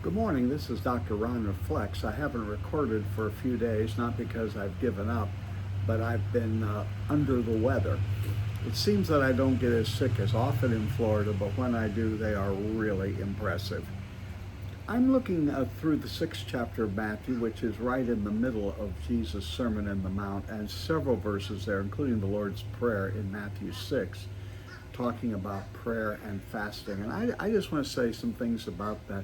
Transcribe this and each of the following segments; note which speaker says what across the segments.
Speaker 1: Good morning. This is Dr. Ron Reflects. I haven't recorded for a few days, not because I've given up, but I've been under the weather. It seems that I don't get as sick as often in Florida, but when I do, they are really impressive. I'm looking through the sixth chapter of Matthew, which is right in the middle of Jesus' Sermon on the Mount, and several verses there, including the Lord's Prayer in Matthew 6, talking about prayer and fasting. And I just want to say some things about that.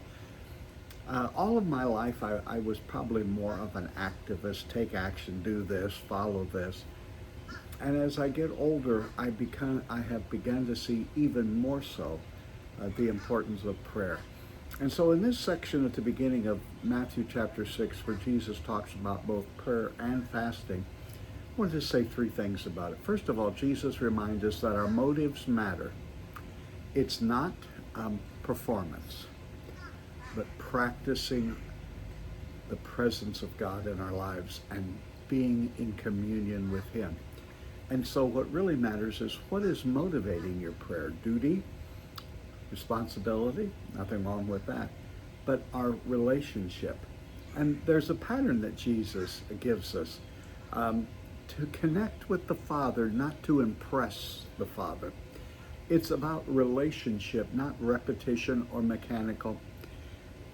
Speaker 1: All of my life, I was probably more of an activist, take action, do this, follow this. And as I get older, I have begun to see even more so the importance of prayer. And so in this section at the beginning of Matthew chapter 6, where Jesus talks about both prayer and fasting, I want to say three things about it. First of all, Jesus reminds us that our motives matter. It's not performance, but practicing the presence of God in our lives and being in communion with Him. And so what really matters is what is motivating your prayer. Duty, responsibility, nothing wrong with that, but our relationship. And there's a pattern that Jesus gives us to connect with the Father, not to impress the Father. It's about relationship, not repetition or mechanical.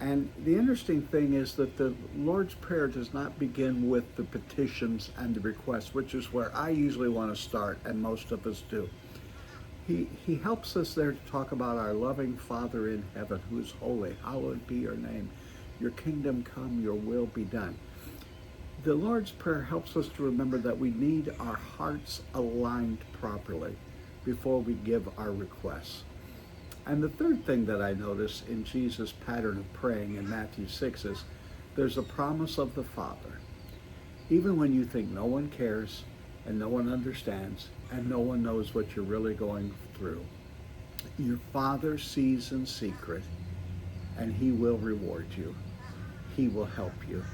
Speaker 1: And the interesting thing is that the Lord's Prayer does not begin with the petitions and the requests, which is where I usually want to start, and most of us do. He helps us there to talk about our loving Father in heaven, who is holy. Hallowed be your name. Your kingdom come, your will be done. The Lord's Prayer helps us to remember that we need our hearts aligned properly before we give our requests. And the third thing that I notice in Jesus' pattern of praying in Matthew 6 is there's a promise of the Father. Even when you think no one cares and no one understands and no one knows what you're really going through, your Father sees in secret and He will reward you. He will help you.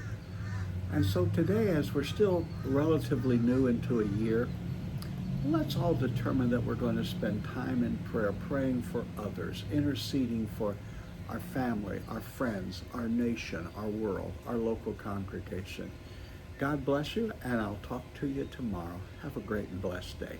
Speaker 1: And so today, as we're still relatively new into a year, let's all determine that we're going to spend time in prayer, praying for others, interceding for our family, our friends, our nation, our world, our local congregation. God bless you, and I'll talk to you tomorrow. Have a great and blessed day.